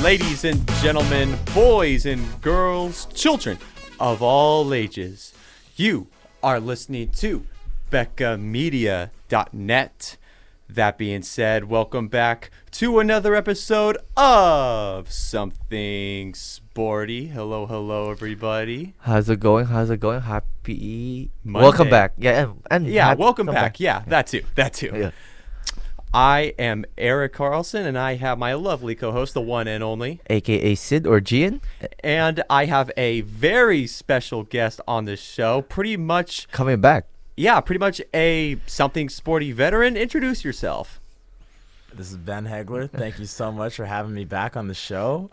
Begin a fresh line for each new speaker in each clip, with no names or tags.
ladies and gentlemen, boys and girls, children of all ages. You are listening to BeccaMedia.net. That being said, welcome back to another episode of Something Sporty. Hello, everybody.
How's it going? Happy
Monday.
Welcome back. Yeah, and
welcome back. Yeah, that too.
Yeah.
I am Erik Carlson, and I have my lovely co-host, the one and only,
AKA Sid or Gian.
and I have a very special guest on this show. Pretty much a Something Sporty veteran. Introduce yourself.
This is Ben Heagler. Thank you so much for having me back on the show.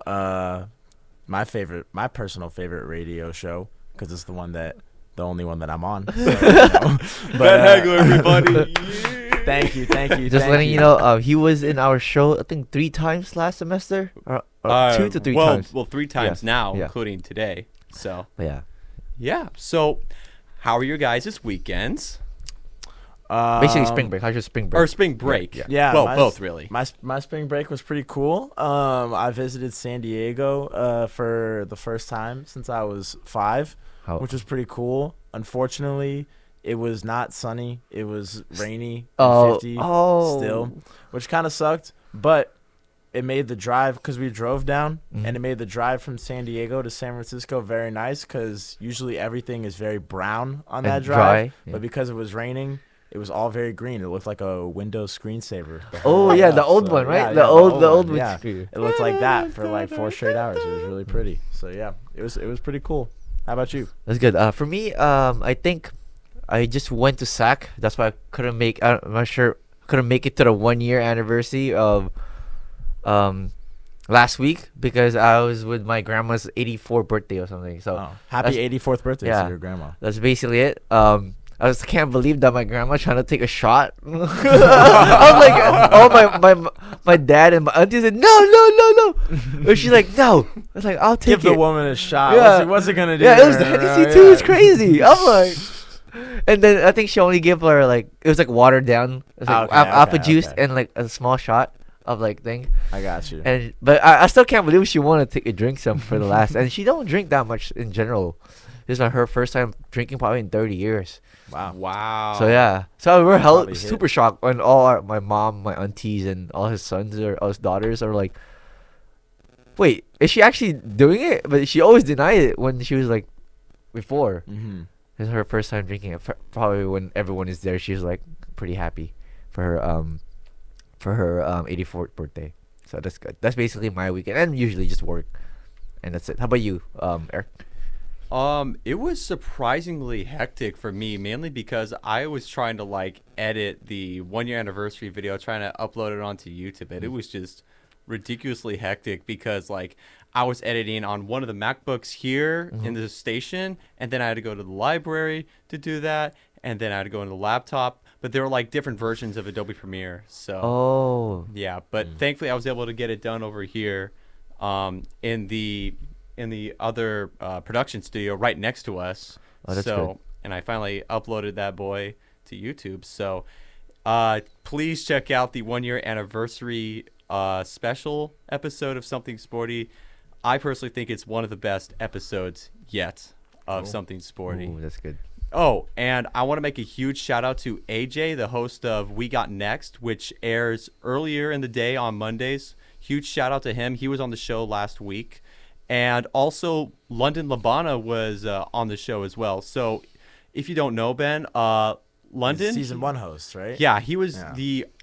My personal favorite radio show, because it's the only one that I'm on. So, Ben
Heagler, everybody.
Thank you.
Just letting you know, he was in our show, I think 3 times last semester, or 2 to 3 times.
Well, 3 times now,
Yeah.
including today. So
Yeah.
So, how are your guys' weekends?
Basically spring break. How's your spring break?
Or spring break?
Yeah.
Well, both really.
My spring break was pretty cool. I visited San Diego for the first time since I was 5, which was pretty cool. Unfortunately, it was not sunny. It was rainy and 50 still, which kind of sucked. But it made the drive, because we drove down, and it made the drive from San Diego to San Francisco very nice, because usually everything is very brown on that drive.
Dry, yeah.
But because it was raining, it was all very green. It looked like a Windows screensaver.
The old one, right?
Yeah,
the old
one. Yeah.
screen.
It looked like that for like 4 straight hours. It was really pretty. So yeah, it was pretty cool. How about you?
That's good. For me, I think I just went to SAC. That's why I couldn't make. I'm not sure. Couldn't make it to the 1-year anniversary of last week, because I was with my grandma's 84th birthday or something. So
happy 84th birthday to your grandma.
That's basically it. I just can't believe that my grandma trying to take a shot. I'm like, my dad and my auntie said no. But she's like, no. I was like, I'll take it.
Give the woman a shot.
Yeah.
What's it gonna do?
Yeah, it was the Hennessy too. It's crazy. I'm like, and then I think she only gave her it was like watered down. It was like apple juice and like a small shot of thing.
I got you.
But I still can't believe she wanted to take a drink some for the last. And she don't drink that much in general. This is like her first time drinking probably in 30 years.
Wow.
So yeah. So we're super shocked when my mom, my aunties, and all his sons or all his daughters are like, wait, is she actually doing it? But she always denied it when she was like before.
Mm-hmm.
This is her first time drinking it. Probably when everyone is there, she's like pretty happy for her 84th birthday. So that's good. That's basically my weekend, and usually just work, and that's it. How about you, Eric?
It was surprisingly hectic for me, mainly because I was trying to edit the 1-year anniversary video, trying to upload it onto YouTube, and it was just ridiculously hectic because I was editing on one of the MacBooks here in the station, and then I had to go to the library to do that, and then I had to go into the laptop. But there were different versions of Adobe Premiere, so yeah. But thankfully, I was able to get it done over here, in the other production studio right next to us.
Oh, that's good.
And I finally uploaded that boy to YouTube. So please check out the 1-year anniversary special episode of Something Sporty. I personally think it's one of the best episodes yet of Something Sporty.
Ooh, that's good.
Oh, and I want to make a huge shout out to AJ, the host of We Got Next, which airs earlier in the day on Mondays. Huge shout out to him. He was on the show last week. And also, London Labana was on the show as well. So, if you don't know, Ben, London,
season 1 host, right?
Yeah, he was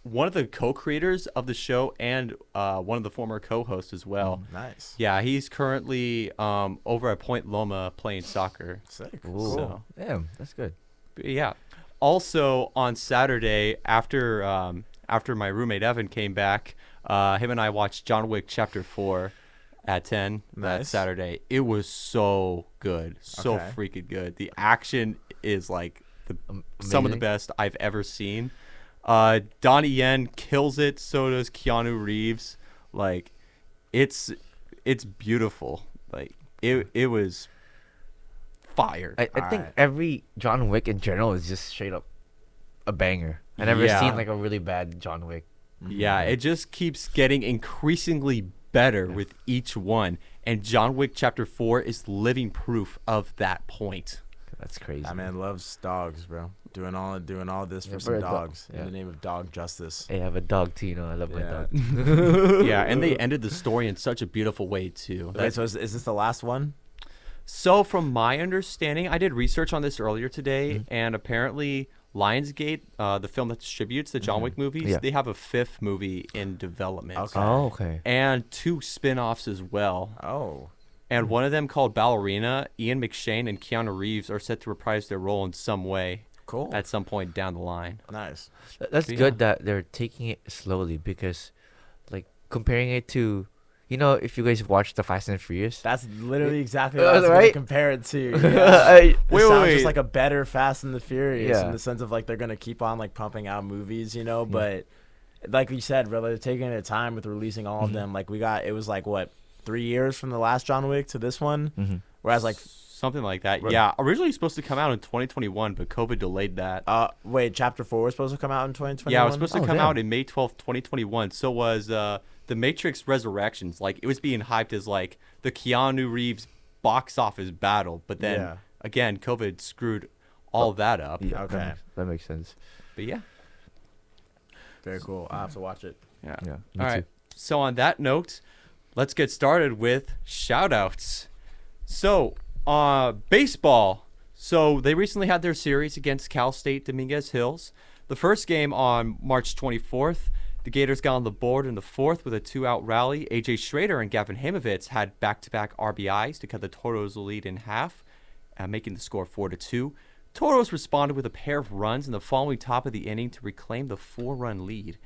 one of the co-creators of the show and one of the former co-hosts as well.
Nice.
Yeah, he's currently over at Point Loma playing soccer.
Sick.
Cool.
So,
Damn, that's good.
yeah. Also on Saturday, after my roommate Evan came back, him and I watched John Wick Chapter 4 at 10 that Saturday. It was so good, so freaking good. The action is some of the best I've ever seen. Donnie Yen kills it. So does Keanu Reeves. It's beautiful. It was fire.
I think every John Wick in general is just straight up a banger. I never seen a really bad John Wick.
Yeah, it just keeps getting increasingly better with each one. And John Wick Chapter 4 is living proof of that point.
That's crazy.
That man loves dogs, bro. Doing all this for
Yeah,
some
for a
dogs
dog.
in the name of dog justice.
Hey, I have a dog too, I love my
Yeah.
dog.
Yeah, and they ended the story in such a beautiful way, too.
Wait, so is this the last one?
So from my understanding, I did research on this earlier today, and apparently Lionsgate, the film that distributes the John Wick movies, they have a 5th movie in development.
Okay.
Oh, okay.
And 2 spin-offs as well.
Oh.
And one of them called Ballerina, Ian McShane and Keanu Reeves are set to reprise their role in some way
Cool.
at some point down the line.
Nice.
That's
Yeah.
good that they're taking it slowly because, like, comparing it to, if you guys watch the Fast and Furious.
That's literally exactly what I was
Right?
going to compare it to. Yeah.
I-
This sounds
wait.
just like a better Fast and the Furious
Yeah.
in the sense of like they're gonna keep on like pumping out movies, but like you said, brother, they're taking their time with releasing all of them. Like it was like what 3 years from the last John Wick to this one, whereas like
Something like that. Yeah, originally supposed to come out in 2021, but COVID delayed that.
wait, Chapter 4 was supposed to come out in 2021.
Yeah, it was supposed to
Oh,
come
damn.
out in May 12th, 2021. So was The Matrix Resurrections. Like, it was being hyped as, like, the Keanu Reeves box office battle. But then, again, COVID screwed all that up.
Yeah,
Okay.
That makes sense.
But, yeah.
Very cool. I will have to watch it.
Yeah.
Yeah.
All right. So, on that note, let's get started with shout-outs. So, baseball. So, they recently had their series against Cal State Dominguez Hills. The first game on March 24th, the Gators got on the board in the 4th with a 2-out rally. A.J. Schrader and Gavin Hamovitz had back-to-back RBIs to cut the Toros' lead in half, making the score 4-2. Toros responded with a pair of runs in the following top of the inning to reclaim the 4-run lead.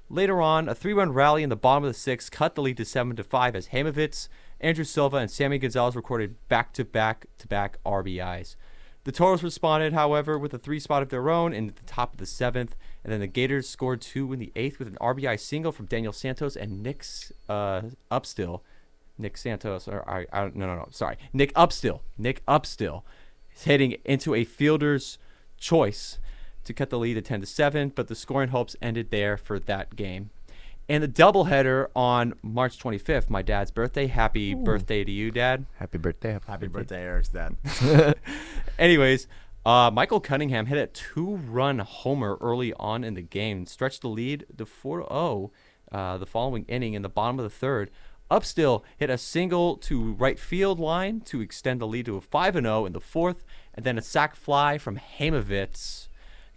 Later on, a 3-run rally in the bottom of the 6th cut the lead to 7-5 as Hamovitz, Andrew Silva, and Sammy Gonzalez recorded back-to-back RBIs. The Toros responded, however, with a 3-spot of their own in the top of the 7th, and then the Gators scored 2 in the 8th with an RBI single from Daniel Santos and Nick Upstill. Nick Upstill hitting into a fielder's choice to cut the lead to 10-7, but the scoring hopes ended there for that game. And the doubleheader on March 25th, my dad's birthday. Happy birthday to you, Dad.
Happy birthday.
Happy birthday, Eric's dad.
Anyways, Michael Cunningham hit a 2-run homer early on in the game, stretched the lead to 4-0 the following inning in the bottom of the 3rd. Upstill hit a single to right field line to extend the lead to a 5-0 in the 4th, and then a sac fly from Hamovitz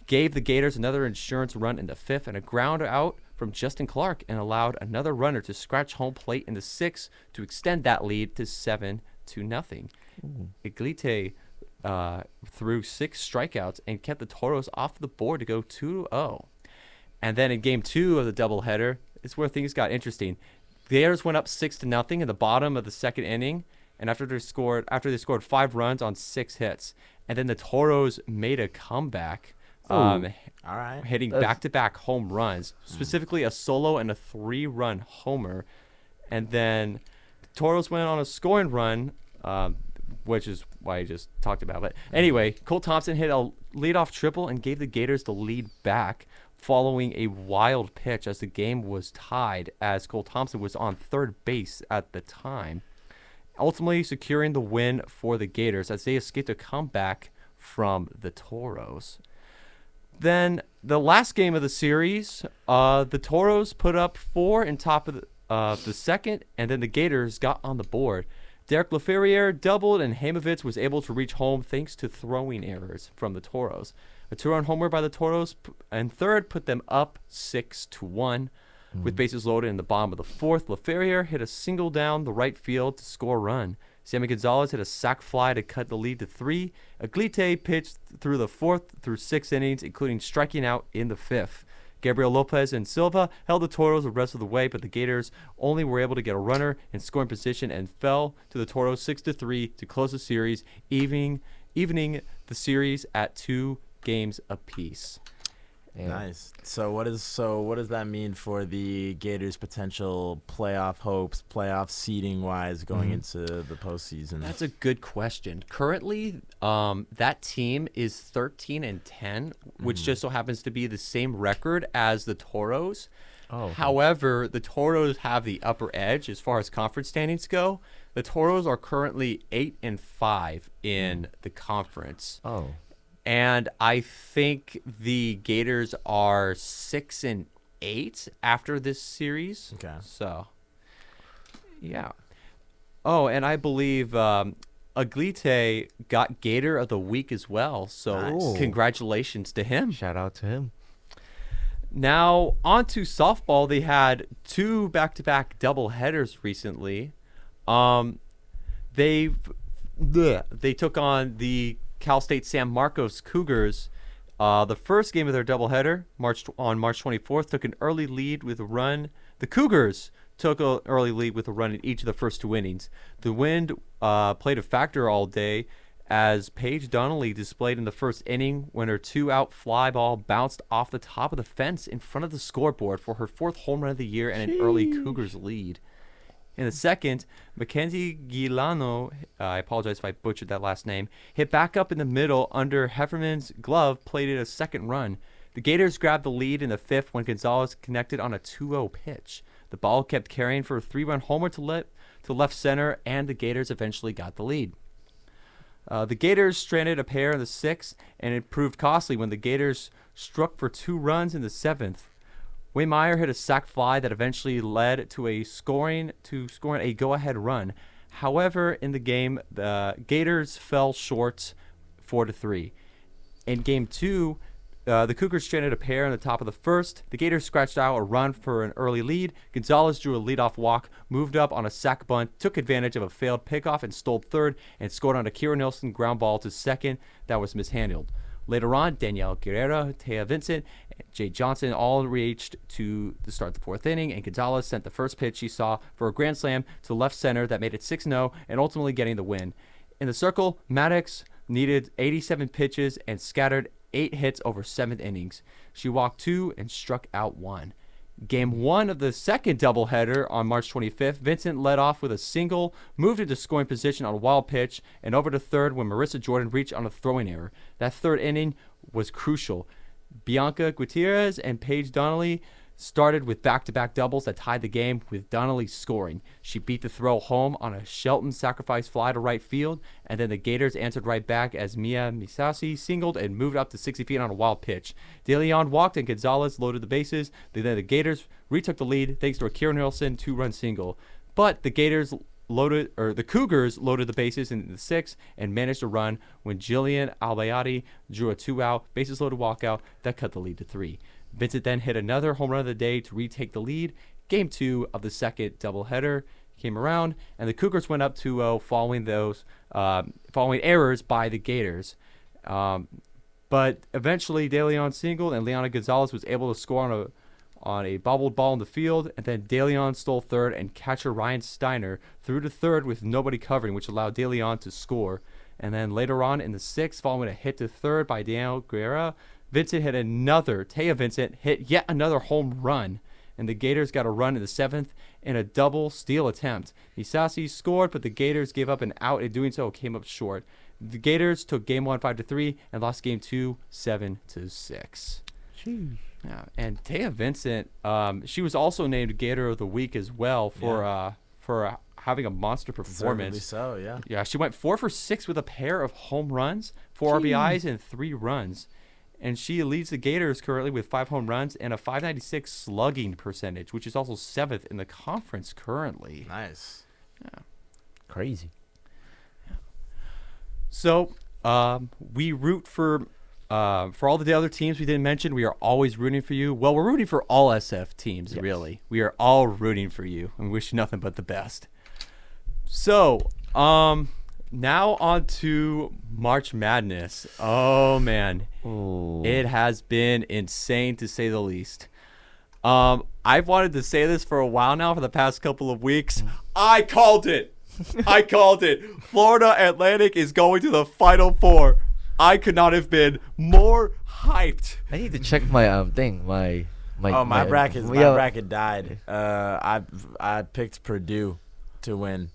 gave the Gators another insurance run in the 5th and a ground out from Justin Clark and allowed another runner to scratch home plate in the 6th to extend that lead to 7-0. Iglite threw 6 strikeouts and kept the Toros off the board to go 2-0. And then in game 2 of the doubleheader, it's where things got interesting. The Gators went up 6-0 in the bottom of the 2nd inning, and after they scored 5 runs on 6 hits, and then the Toros made a comeback.
All right.
Hitting back-to-back home runs, specifically a solo and a 3-run homer. And then the Toros went on a scoring run, which is why I just talked about it. Anyway, Cole Thompson hit a leadoff triple and gave the Gators the lead back following a wild pitch as the game was tied as Cole Thompson was on 3rd base at the time, ultimately securing the win for the Gators as they escaped a comeback from the Toros. Then the last game of the series, the Toros put up 4 in top of the 2nd, and then the Gators got on the board. Derek LaFerriere doubled, and Hamovitz was able to reach home thanks to throwing errors from the Toros. A 2-run homer by the Toros and 3rd put them up 6-1. With bases loaded in the bottom of the 4th, LaFerriere hit a single down the right field to score a run. Sammy Gonzalez hit a sac fly to cut the lead to 3. Iglite pitched through the 4th through 6 innings, including striking out in the 5th. Gabriel Lopez and Silva held the Toros the rest of the way, but the Gators only were able to get a runner in scoring position and fell to the Toros 6-3 to close the series, evening the series at 2 games apiece.
Yeah.
Nice. So what does that mean for the Gators' potential playoff hopes, playoff seeding wise going into the postseason?
That's a good question. Currently, that team is 13-10, which just so happens to be the same record as the Toros.
Oh. Okay.
However, the Toros have the upper edge as far as conference standings go. The Toros are currently 8-5 in the conference.
Oh.
And I think the Gators are 6-8 after this series.
Okay.
So, yeah. Oh, and I believe Aglite got Gator of the Week as well. So,
Nice.
congratulations to him.
Shout out to him.
Now, on to softball. They had 2 back-to-back double headers recently. They took on the Cal State San Marcos Cougars. The first game of their doubleheader, on March 24th, took an early lead with a run. The Cougars took an early lead with a run in each of the first 2 innings. The wind played a factor all day, as Paige Donnelly displayed in the first inning when her 2-out fly ball bounced off the top of the fence in front of the scoreboard for her 4th home run of the year and an early Cougars lead. In the second, Mackenzie Guilano, I apologize if I butchered that last name, hit back up in the middle under Hefferman's glove, plated a second run. The Gators grabbed the lead in the 5th when Gonzalez connected on a 2-0 pitch. The ball kept carrying for a 3-run homer to left center, and the Gators eventually got the lead. The Gators stranded a pair in the 6th, and it proved costly when the Gators struck for 2 runs in the 7th. Waymeyer hit a sac fly that eventually led to scoring a go-ahead run. However, in the game, the Gators fell short 4-3. In Game 2, the Cougars stranded a pair in the top of the 1st. The Gators scratched out a run for an early lead. Gonzalez drew a leadoff walk, moved up on a sac bunt, took advantage of a failed pickoff and stole third, and scored on a Kira Nilsson ground ball to second that was mishandled. Later on, Danielle Guerrero, Taya Vincent, and Jay Johnson all reached to start the 4th inning, and Gonzalez sent the first pitch she saw for a grand slam to left center that made it 6-0 and ultimately getting the win. In the circle, Maddox needed 87 pitches and scattered 8 hits over 7 innings. She walked 2 and struck out 1. Game 1 of the second doubleheader on March 25th, Vincent led off with a single, moved into scoring position on a wild pitch, and over to third when Marissa Jordan reached on a throwing error. That 3rd inning was crucial. Bianca Gutierrez and Paige Donnelly started with back-to-back doubles that tied the game, with Donnelly scoring. She beat the throw home on a Shelton sacrifice fly to right field, and then the Gators answered right back as Mia Misasi singled and moved up to 60 feet on a wild pitch. De Leon walked and Gonzalez loaded the bases. Then the Gators retook the lead thanks to a Kieran Nielsen 2-run single. But the Cougars loaded the bases in the 6th and managed to run when Jillian Albayati drew a 2-out, bases loaded walkout that cut the lead to 3. Vincent then hit another home run of the day to retake the lead. Game 2 of the second doubleheader came around, and the Cougars went up 2-0 following errors by the Gators. But eventually, De Leon singled, and Leona Gonzalez was able to score on a bobbled ball in the field, and then De Leon stole third, and catcher Ryan Steiner threw to third with nobody covering, which allowed De Leon to score. And then later on in the 6th, following a hit to third by Danielle Guerrero, Taya Vincent hit yet another home run, and the Gators got a run in the 7th in a double steal attempt. Misasi scored, but the Gators gave up an out. In doing so, came up short. The Gators took Game 1 5-3 and lost Game 2 7-6.
Jeez.
Yeah, and Taya Vincent, she was also named Gator of the Week as well for having a monster performance.
Deservedly so, yeah.
Yeah, she went 4 for 6 with a pair of home runs, 4 RBIs, and 3 runs. And she leads the Gators currently with 5 home runs and a .596 slugging percentage, which is also 7th in the conference currently.
Nice.
Yeah.
Crazy.
Yeah. So we root for all the other teams we didn't mention. We are always rooting for you. Well, we're rooting for all SF teams, yes. Really. We are all rooting for you and wish you nothing but the best. So, now on to March Madness. Oh, man.
Ooh.
It has been insane, to say the least. I've wanted to say this for a while now, for the past couple of weeks. I called it. Florida Atlantic is going to the Final Four. I could not have been more hyped.
I need to check my thing. My
bracket died. I picked Purdue to win.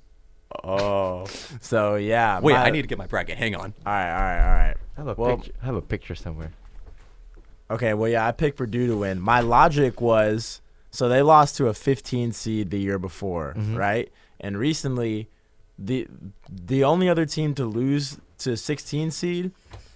Oh.
So yeah.
Wait, I need to get my bracket. Hang on.
All right.
I have a picture somewhere.
Okay, well, yeah, I picked Purdue to win. My logic was So they lost to a 15 seed the year before, right? And recently, the only other team to lose to 16 seed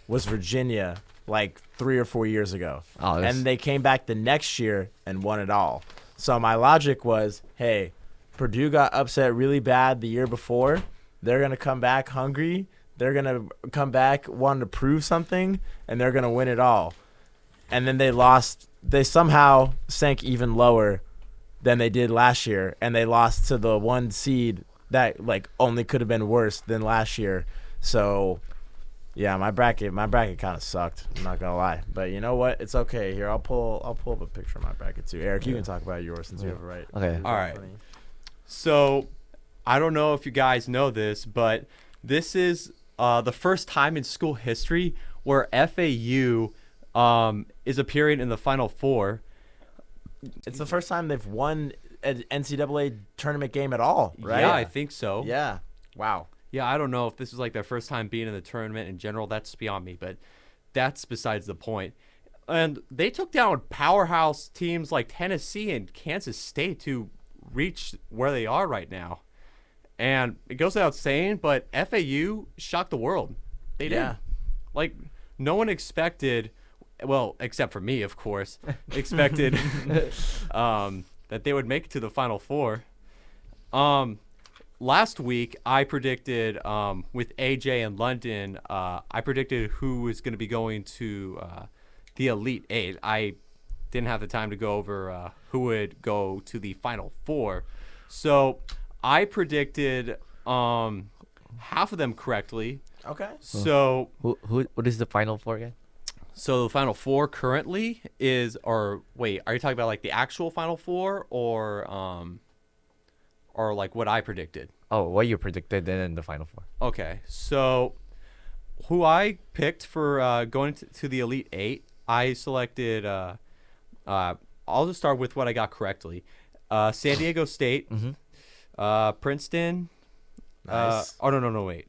was Virginia, like 3 or 4 years ago. And they came back the next year and won it all. So my logic was, hey, Purdue got upset really bad the year before. They're going to come back hungry. They're going to come back wanting to prove something, and they're going to win it all. And then they lost. They somehow sank even lower than they did last year, and they lost to the 1 seed that like only could have been worse than last year. So, yeah, my bracket kind of sucked. I'm not gonna lie, but you know what? It's okay. Here, I'll pull up a picture of my bracket too. Eric, you can talk about yours since you have it right.
Okay.
All right. So, I don't know if you guys know this, but this is the first time in school history where FAU is appearing in the Final Four.
It's the first time they've won an NCAA tournament game at all, right?
Yeah, I think so.
Yeah. Wow.
Yeah, I don't know if this is like their first time being in the tournament in general. That's beyond me, but that's besides the point. And they took down powerhouse teams like Tennessee and Kansas State to reach where they are right now. And it goes without saying, but FAU shocked the world. They did. Like, no one expected, well, except for me, of course, expected that they would make it to the Final Four. Last week, I predicted with AJ and London, I predicted who was going to be going to the Elite Eight. I didn't have the time to go over who would go to the Final Four. So I predicted half of them correctly.
Okay.
So
what is the Final Four again?
So the Final Four currently is, or wait, are you talking about like the actual Final Four or like what I predicted?
Oh, what you predicted and then the Final Four.
Okay, so who I picked for going to the Elite Eight, I selected. I'll just start with what I got correctly. San Diego State, Princeton.
Nice.
No, wait.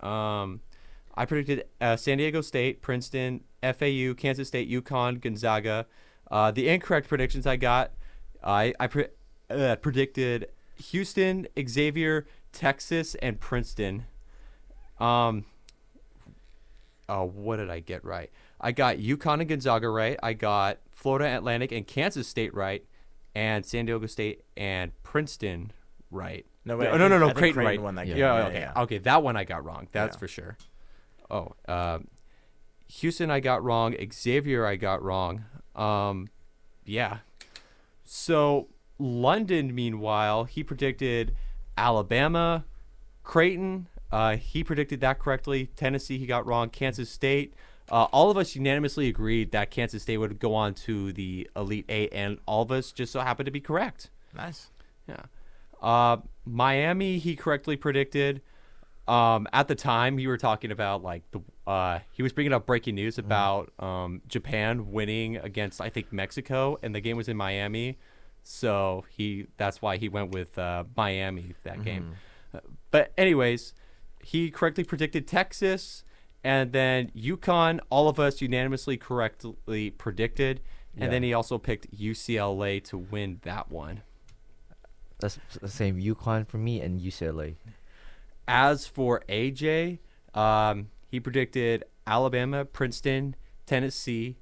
I predicted San Diego State, Princeton, FAU, Kansas State, UConn, Gonzaga. The incorrect predictions I got, I predicted Houston, Xavier, Texas, and Princeton. What did I get right? I got UConn and Gonzaga right. I got Florida Atlantic and Kansas State right, and San Diego State and Princeton right.
No, wait,
no,
Creighton
right.
won that game.
Yeah, okay, that one I got wrong. That's for sure. Houston I got wrong. Xavier I got wrong. Yeah. So London, meanwhile, he predicted Alabama, Creighton. He predicted that correctly. Tennessee, he got wrong. Kansas State. All of us unanimously agreed that Kansas State would go on to the Elite Eight, and all of us just so happened to be correct.
Nice.
Yeah. Miami, he correctly predicted. At the time, you were talking about like he was bringing up breaking news about Japan winning against, I think, Mexico, and the game was in Miami. So that's why he went with Miami that game. But anyways, he correctly predicted Texas, and then UConn, all of us unanimously correctly predicted, and then he also picked UCLA to win that one.
That's the same, UConn for me and UCLA.
As for AJ, he predicted Alabama, Princeton, Tennessee,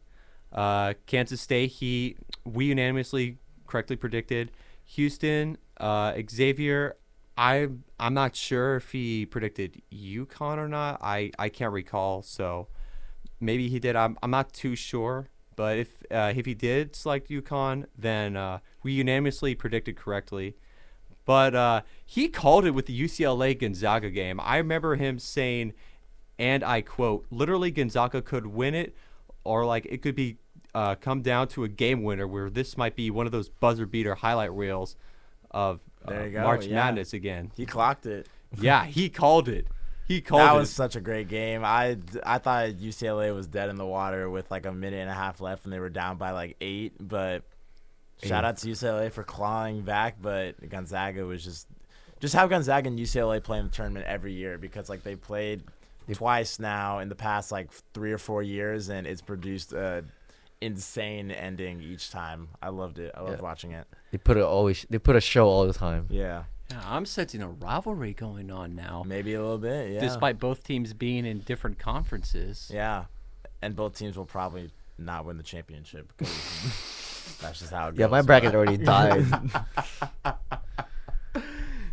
Kansas State. We unanimously correctly predicted Houston, Xavier. I'm not sure if he predicted UConn or not. I can't recall, so maybe he did. I'm not too sure. But if he did select UConn, then we unanimously predicted correctly. But he called it with the UCLA Gonzaga game. I remember him saying, and I quote, literally Gonzaga could win it, or like it could be come down to a game winner where this might be one of those buzzer beater highlight reels of March Madness again.
He clocked it.
Yeah, he called it.
That was such a great game. I thought UCLA was dead in the water with like a minute and a half left and they were down by like 8, but shout out to UCLA for clawing back, but Gonzaga was just how Gonzaga and UCLA play in the tournament every year, because like they played twice now in the past like 3 or 4 years, and it's produced insane ending each time. I loved it. I loved watching it.
They put a show all the time.
Yeah.
Yeah, I'm sensing a rivalry going on now.
Maybe a little bit, yeah.
Despite both teams being in different conferences.
Yeah. And both teams will probably not win the championship because that's just how it goes.
Yeah, my bracket already died.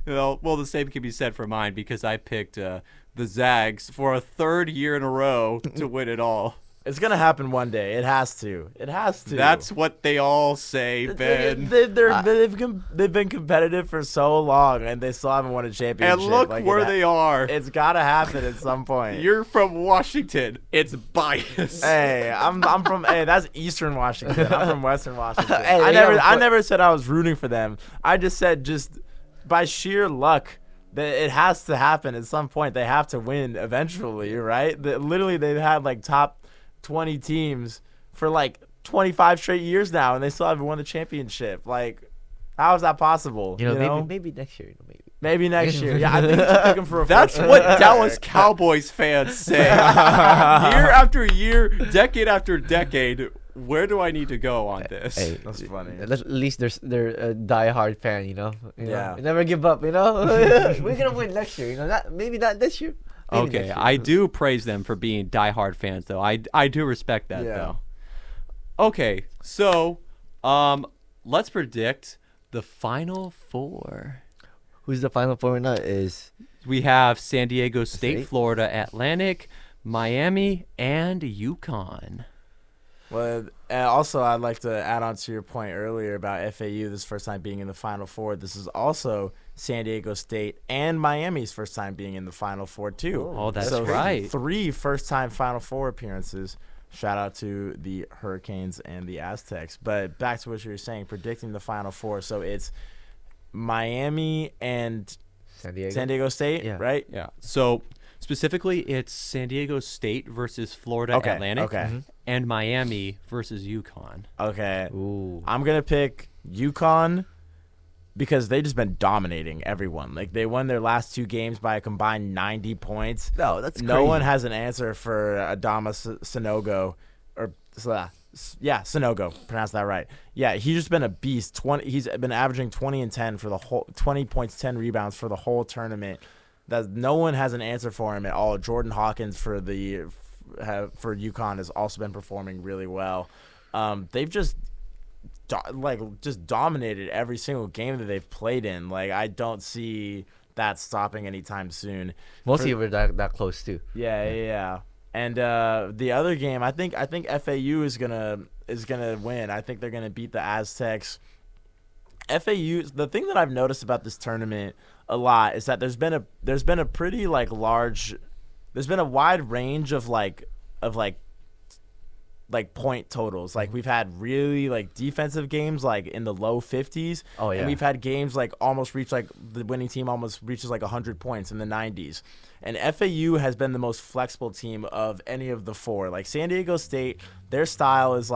Well, the same can be said for mine because I picked the Zags for a third year in a row to win it all.
It's going to happen one day. It has to. It has to.
That's what they all say, Ben.
They've been competitive for so long, and they still haven't won a championship.
And look where they are.
It's got to happen at some point.
You're from Washington. It's biased.
Hey, that's Eastern Washington. I'm from Western Washington.
Hey,
I never said I was rooting for them. I just said just by sheer luck that it has to happen at some point. They have to win eventually, right? Literally, they've had like top 20 teams for like 25 straight years now, and they still haven't won the championship. Like, how is that possible?
Maybe next year.
Maybe next year. Yeah, I think you should pick them for a
That's
first
what
round.
Dallas Cowboys fans say. Year after year, decade after decade. Where do I need to go on this?
Hey,
That's funny.
At least they're a die-hard fan,
Yeah.
You never give up, We're gonna win next year, maybe not this year. Maybe
Okay,
next year.
I do praise them for being diehard fans, though. I do respect that, though. Okay, so let's predict the Final Four.
Who's the Final Four now? Is
We have San Diego State,
State?
Florida Atlantic, Miami, and UConn.
Well, also, I'd like to add on to your point earlier about FAU, this first time being in the Final Four. This is also San Diego State and Miami's first time being in the Final Four, too.
Oh, that's
so
right.
3 first-time Final Four appearances. Shout out to the Hurricanes and the Aztecs. But back to what you were saying, predicting the Final Four. So it's Miami and
San Diego?
San Diego State,
Yeah.
right?
Yeah. So specifically, it's San Diego State versus Florida Atlantic,
Okay.
and Miami versus UConn.
Okay.
Ooh.
I'm going to pick UConn because they've just been dominating everyone. Like, they won their last 2 games by a combined 90 points.
No, that's
No
crazy.
one has an answer for Adama Sanogo. Sanogo. Pronounce that right. Yeah, he's just been a beast. He's been averaging 20 and 10 for the whole 20 points, 10 rebounds for the whole tournament. That no one has an answer for him at all. Jordan Hawkins for UConn has also been performing really well. They've just dominated every single game that they've played in. Like, I don't see that stopping anytime soon.
Mostly we're that close too.
Yeah. And the other game, I think FAU is gonna win. I think they're gonna beat the Aztecs. FAU. The thing that I've noticed about this tournament a lot is that there's been a pretty large. There's been a wide range of point totals. Like, we've had really defensive games in the low 50s.
Oh, yeah.
And we've had games almost reach the winning team almost reaches 100 points in the 90s. And FAU has been the most flexible team of any of the 4. Like, San Diego State, their style is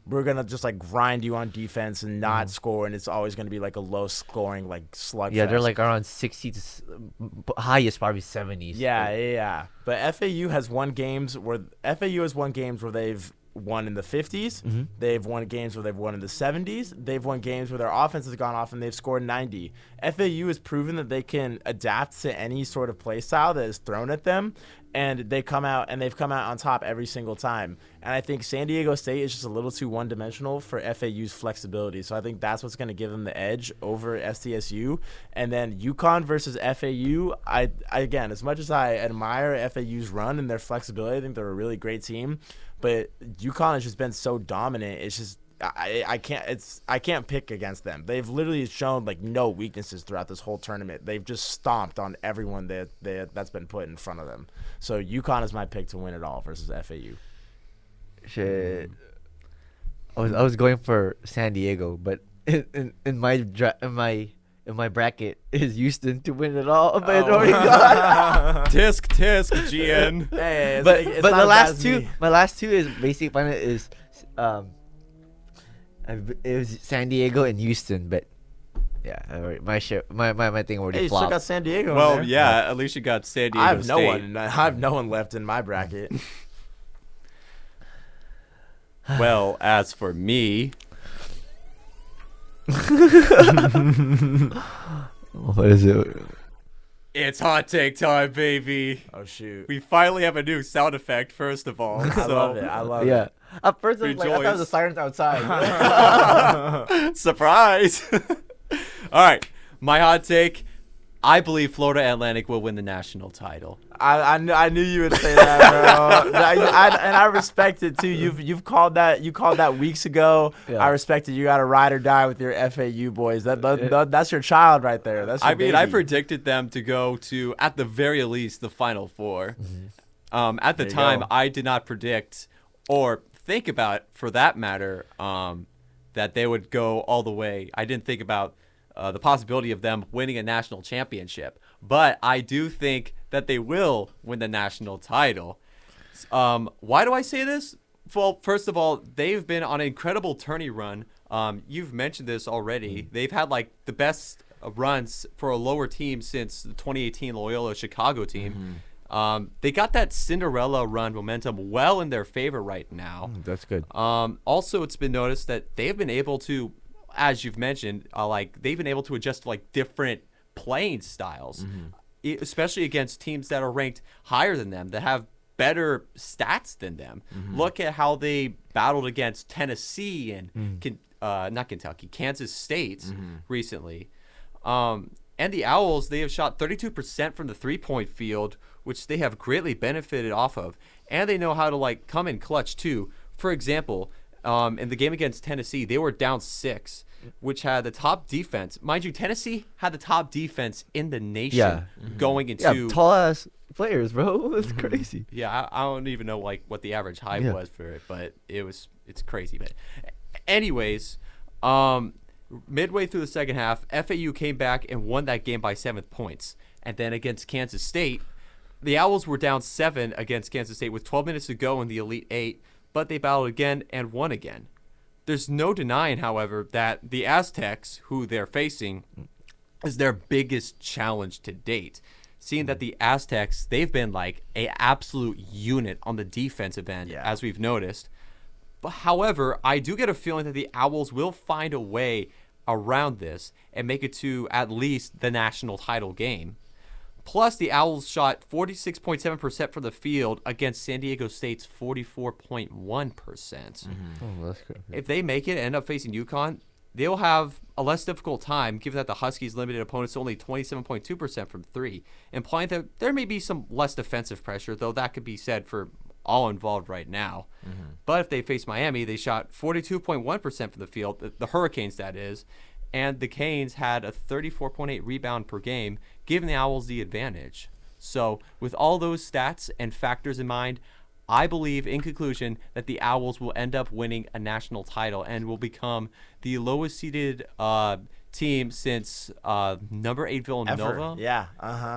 we're going to just grind you on defense and not score, and it's always going to be a low scoring slugfest.
Yeah, they're around 60 to highest probably 70s.
Yeah. But FAU has won games where they've won in the 50s.
Mm-hmm.
They've won games where they've won in the 70s. They've won games where their offense has gone off and they've scored 90. FAU has proven that they can adapt to any sort of play style that is thrown at them, and they've come out on top every single time. And I think San Diego State is just a little too one-dimensional for FAU's flexibility. So I think that's what's going to give them the edge over SDSU. And then UConn versus FAU, I again, as much as I admire FAU's run and their flexibility, I think they're a really great team. But UConn has just been so dominant. It's just I can't pick against them. They've literally shown no weaknesses throughout this whole tournament. They've just stomped on everyone that's been put in front of them. So UConn is my pick to win it all versus FAU.
Shit. I was going for San Diego, but in my bracket is Houston to win it all, but it already got.
Tisk, GN.
Hey,
But
it's
the
not as bad
last
as
two,
me.
my last two is basic final is it was San Diego and Houston, but yeah, my thing already
Hey, you still
flopped.
got San Diego. in
Well,
there.
yeah, at least you got San Diego
I have
State.
no one. I have no one left in my bracket.
Well, as for me,
What is it?
it's hot take time, baby.
Oh shoot.
We finally have a new sound effect, first of all.
I love it. I love it.
Yeah. At first, I was like, I thought it was the
Rejoice.
sirens outside.
Surprise! All right, my hot take. I believe Florida Atlantic will win the national title.
I knew you would say that, bro. And I respect it too. You've called that. You called that weeks ago.
Yeah.
I respect it. You got to ride or die with your FAU boys. That's your child right there. That's your
I mean, I
baby.
predicted them to go to, at the very least, the Final Four. At the
There you
time,
go.
I did not predict or think about, for that matter, that they would go all the way. I didn't think about the possibility of them winning a national championship. But I do think that they will win the national title. Why do I say this? Well, first of all, they've been on an incredible tourney run. You've mentioned this already. They've had like the best runs for a lower team since the 2018 Loyola Chicago team. They got that Cinderella run momentum well in their favor right now.
That's good.
Also, it's been noticed that they've been able to, as you've mentioned, they've been able to adjust to like different playing styles, especially against teams that are ranked higher than them, that have better stats than them. Look at how they battled against Tennessee and not Kentucky, Kansas State recently. And the Owls, they have shot 32% from the three-point field, which they have greatly benefited off of. And they know how to like come in clutch too. For example, in the game against Tennessee, they were down 6, which had the top defense. Mind you, Tennessee had the top defense in the nation going into.
Yeah, tall ass players, bro. It's crazy.
Yeah, I don't even know like what the average height
Yeah.
was for it, but it's crazy. But anyways, midway through the second half, FAU came back and won that game by 7 points. And then against Kansas State, the Owls were down 7 against Kansas State with 12 minutes to go in the Elite 8, but they battled again and won again. There's no denying, however, that the Aztecs, who they're facing, is their biggest challenge to date. Seeing that the Aztecs, they've been like a absolute unit on the defensive end, as we've noticed. But however, I do get a feeling that the Owls will find a way around this and make it to at least the national title game. Plus, the Owls shot 46.7% from the field against San Diego State's 44.1%.
Oh, that's good.
If they make it and end up facing UConn, they'll have a less difficult time, given that the Huskies limited opponents to only 27.2% from 3, implying that there may be some less defensive pressure, though that could be said for all involved right now. But if they face Miami, they shot 42.1% from the field, the Hurricanes that is, and the Canes had a 34.8 rebound per game, giving the Owls the advantage. So with all those stats and factors in mind, I believe, in conclusion, that the Owls will end up winning a national title and will become the lowest seeded team since number 8 Villanova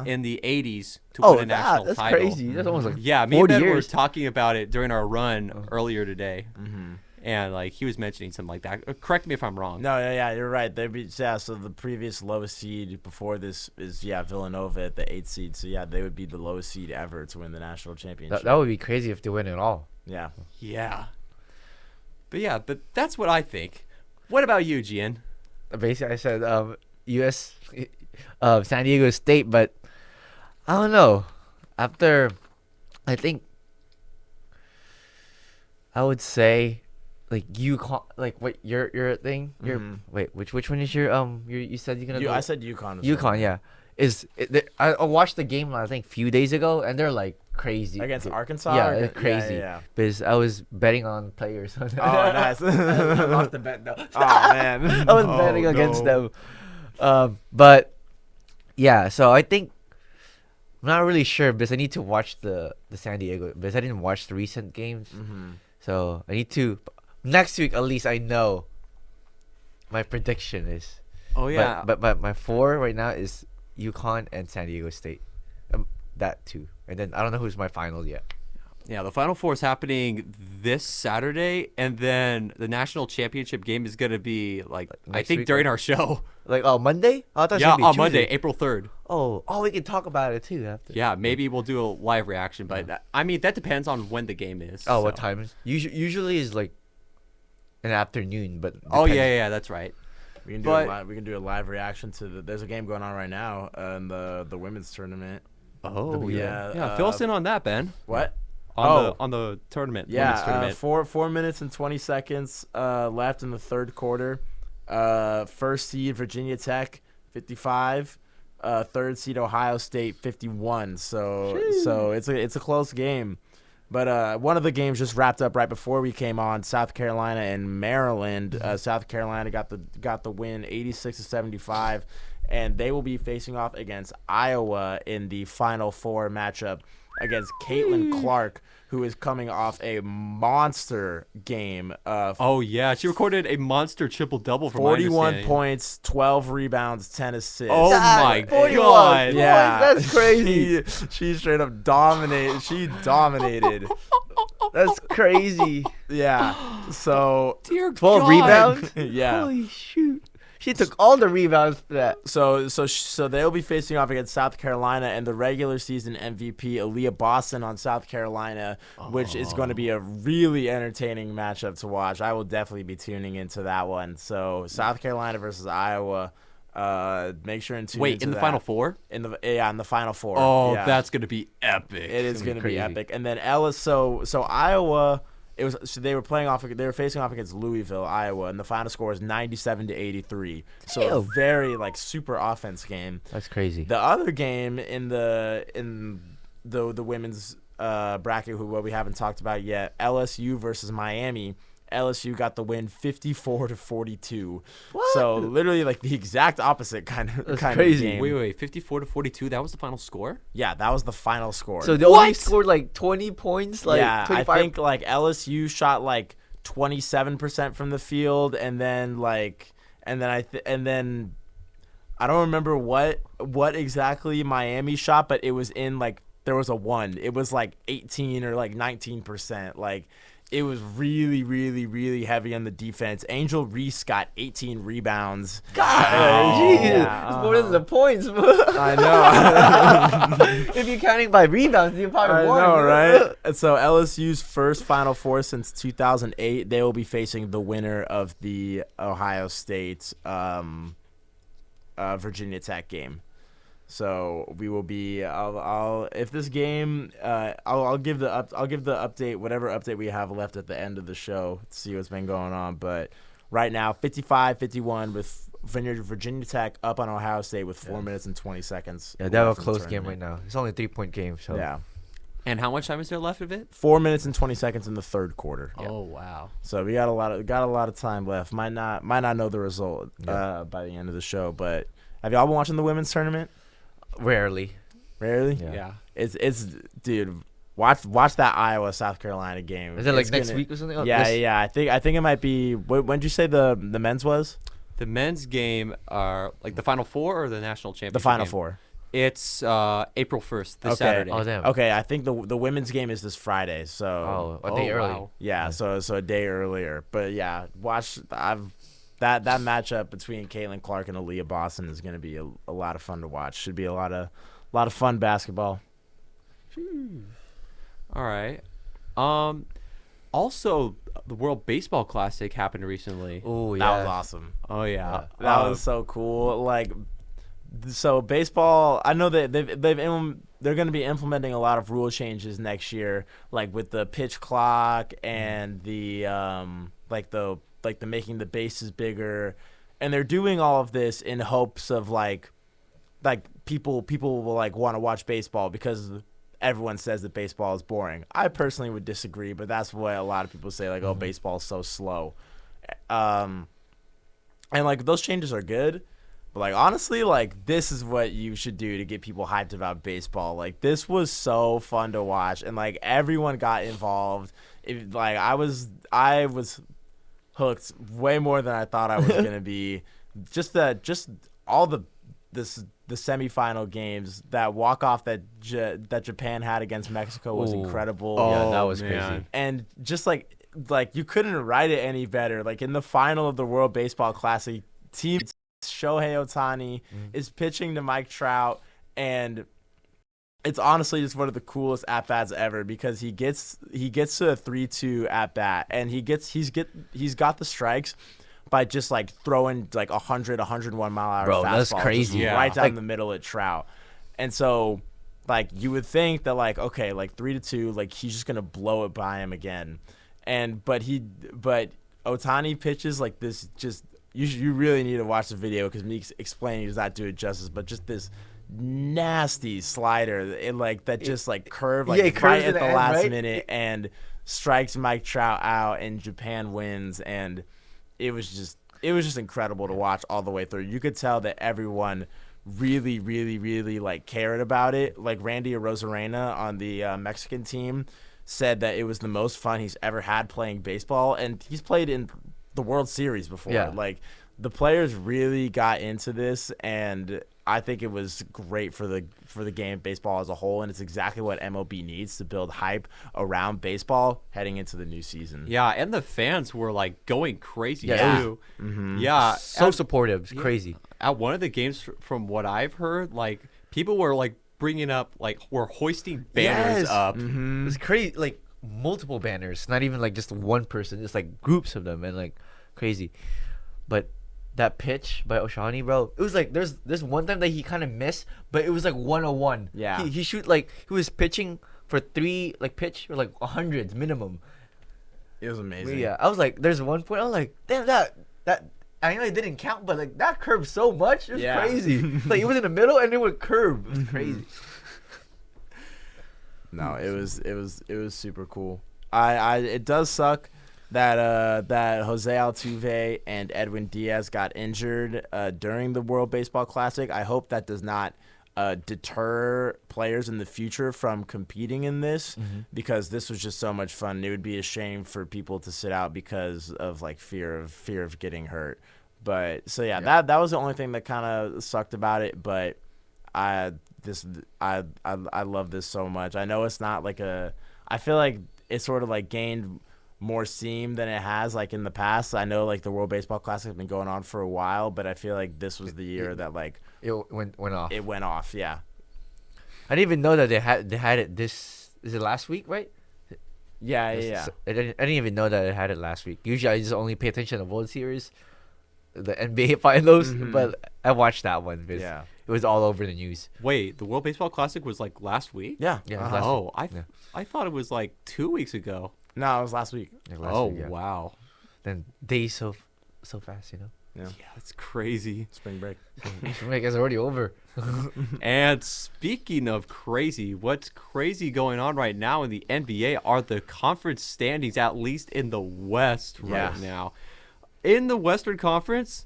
in the 80s to win a national
that's
title.
crazy. That's almost like
Yeah, me and
40
Ben were
years.
talking about it during our run earlier today. And like he was mentioning something like that. Correct me if I'm wrong.
No, yeah, you're right. So the previous lowest seed before this is Villanova at the 8th seed. So they would be the lowest seed ever to win the national championship.
That would be crazy if they win it all.
Yeah.
But that's what I think. What about you, Gian?
Basically, I said U.S. San Diego State, but I don't know. After, I think I would say like UConn, like what your thing. Your wait, which one is your you said you're gonna go?
I said UConn.
UConn, yeah. I watched the game I think a few days ago, and they're like crazy
Against Arkansas?
Yeah,
or
they're crazy.
Yeah.
Because I was betting on players.
Oh, nice.
I lost the bet though.
Oh, man.
I was betting against them. But yeah, so I think I'm not really sure because I need to watch the San Diego because I didn't watch the recent games. So I need to next week at least I know my prediction is.
Oh yeah.
But my 4 right now is UConn and San Diego State. That too. And then I don't know who's my finals yet.
Yeah, the Final Four is happening this Saturday, and then the national championship game is going to be like I
Next
think
week,
during our show.
Like Monday? I thought it was
Yeah,
gonna be
on
Tuesday.
Monday, April 3rd.
Oh, we can talk about it too after.
Yeah, maybe we'll do a live reaction, but I mean that depends on when the game is.
Oh,
so.
what time is? Usually is like an afternoon, but
Oh
depends-
yeah, that's right.
We can do a live reaction to there's a game going on right now in the women's tournament.
Oh
yeah.
yeah. Fill us in on that, Ben.
What?
On the tournament. Women's tournament.
4 minutes and 20 seconds left in the third quarter. First seed Virginia Tech 55, third seed Ohio State 51. So it's a close game. But one of the games just wrapped up right before we came on. South Carolina and Maryland. South Carolina got the win, 86-75, and they will be facing off against Iowa in the Final Four matchup against Caitlin Clark, who is coming off a monster game.
Oh yeah, she recorded a monster triple double for
41 points, 12 rebounds, 10 assists.
Oh my
41
god!
points.
Yeah,
that's crazy.
She straight up dominated. She dominated.
That's crazy.
Yeah. So
Dear
12
God.
rebounds.
yeah.
Holy shoot! She took all the rebounds for that.
So they'll be facing off against South Carolina and the regular season MVP Aaliyah Boston on South Carolina, which is going to be a really entertaining matchup to watch. I will definitely be tuning into that one. So South Carolina versus Iowa. Make sure and tune
Wait,
into
in the
that.
Final Four?
In the Final Four.
Oh,
yeah.
that's gonna be epic.
It is going to be
crazy.
epic. And then Ellis. So Iowa. They were facing off against Louisville, Iowa, and the final score is 97-83. So a
Damn.
very super offense game.
That's crazy.
The other game in the women's bracket, what we haven't talked about yet, LSU versus Miami. LSU got the win 54-42.
What?
So literally the exact opposite kind
That's
of
crazy.
game.
Wait, 54-42. That was the final score.
Yeah, that was the final score.
So they only scored 20 points.
Yeah,
25?
I think LSU shot 27% from the field, and then I don't remember what exactly Miami shot, but it was in there was a 1. It was 18 or 19%. It was really, really, really heavy on the defense. Angel Reese got 18 rebounds.
God, Jesus.
yeah,
It's more than the points.
I know.
If you're counting by rebounds, you probably
I
won.
know, right? And so LSU's first Final Four since 2008. They will be facing the winner of the Ohio State Virginia Tech game. So we will be. I'll if this game. I'll give the update, whatever update we have left at the end of the show to see what's been going on. But right now, 55-51 with Virginia Tech up on Ohio State with 4 minutes and 20 seconds.
Yeah, they have a
left in the
close game right
tournament.
now. It's only a 3-point game. So
Yeah,
And how much time is there left of it?
4 minutes and 20 seconds in the third quarter.
Oh wow.
So we got a lot of time left. Might not know the result by the end of the show. But have y'all been watching the women's tournament?
rarely.
Rarely.
Yeah.
It's dude. Watch that Iowa South Carolina game.
Is it
It's
next
gonna-
week or something?
Yeah. I think it might be. When did you say the men's was?
The men's game are the Final Four or the national championship.
The Final
game?
Four.
It's April 1st, this
Okay.
Saturday.
Oh damn.
Okay, I think the women's game is this Friday. So
Oh, a day early.
Wow.
yeah, so a day earlier. But yeah, watch. That matchup between Caitlin Clark and Aaliyah Boston is going to be a lot of fun to watch. Should be a lot of fun basketball.
All right. Also, the World Baseball Classic happened recently.
Oh yeah.
That was awesome.
Oh yeah.
That was so cool. So baseball, I know that they're going to be implementing a lot of rule changes next year, with the pitch clock and the the making the bases bigger, and they're doing all of this in hopes of people will want to watch baseball because everyone says that baseball is boring. I personally would disagree, but that's what a lot of people say. Oh, baseball is so slow, and those changes are good. But honestly, this is what you should do to get people hyped about baseball. This was so fun to watch, and everyone got involved. I was hooked way more than I thought I was gonna be. Just all the semifinal games, that walk off that Japan had against Mexico was incredible.
Yeah, that was
man.
crazy.
And just you couldn't write it any better. In the final of the World Baseball Classic, team Shohei Ohtani is pitching to Mike Trout, and it's honestly just one of the coolest at bats ever because he gets to a 3-2 at bat and he's got the strikes by just like throwing like 101 mile an hour
Bro,
fastball
that's crazy.
Yeah.
right down
Like-
the middle at Trout. And so like you would think that like okay, like 3-2, like he's just gonna blow it by him again. But Ohtani pitches like this just you really need to watch the video because me explaining does not do it justice, but just this nasty slider that just like curved like
Yeah, it curves
right
in
at
the
the
end,
last
right?
minute and strikes Mike Trout out and Japan wins, and it was just incredible to watch all the way through. You could tell that everyone really, really, really like cared about it. Like Randy Arozarena on the Mexican team said that it was the most fun he's ever had playing baseball, and he's played in the World Series before.
Yeah.
Like the players really got into this, and I think it was great for the game of baseball as a whole, and it's exactly what MLB needs to build hype around baseball heading into the new season.
Yeah, and the fans were like going crazy
Yeah.
too. Yeah,
So
at,
supportive. It's crazy.
at one of the games, from what I've heard, like people were like bringing up, like were hoisting banners
Yes.
up.
It's crazy. Like multiple banners, not even like just one person, just like groups of them, and like crazy. But that pitch by Ohtani, bro, it was like there's one time that he kind of missed, but it was like 101.
Yeah.
He shoot like he was pitching for 3 like pitch or like 100s minimum.
It was amazing.
Yeah, I was like, there's one point I was like, damn that I know it didn't count, but like that curved so much, it was
Yeah.
crazy. Like it was in the middle and it would curve. It was crazy.
No, it was super cool. It does suck that Jose Altuve and Edwin Diaz got injured during the World Baseball Classic. I hope that does not deter players in the future from competing in this because this was just so much fun. It would be a shame for people to sit out because of like fear of getting hurt. But so yeah. that was the only thing that kind of sucked about it. But I love this so much. I know it's not like I feel like it's sort of like gained more steam than it has like in the past. I know like the World Baseball Classic has been going on for a while, but I feel like this was the year that like
It went off.
it went off. Yeah.
I didn't even know that they had it this. Is it last week, right?
Yeah.
I didn't even know that it had it last week. Usually, I just only pay attention to the World Series, the NBA finals, but I watched that one because
Yeah.
it was all over the news.
Wait, the World Baseball Classic was like last week?
Yeah.
Yeah, it was last week.
Oh,
Yeah.
I thought it was like 2 weeks ago.
No, it was last week.
Like last
Oh
week, yeah.
wow,
Then days so fast, you know.
Yeah.
yeah, that's crazy.
Spring break.
Like it's already over.
And speaking of crazy, what's crazy going on right now in the NBA are the conference standings, at least in the West right
Yeah.
now. In the Western Conference,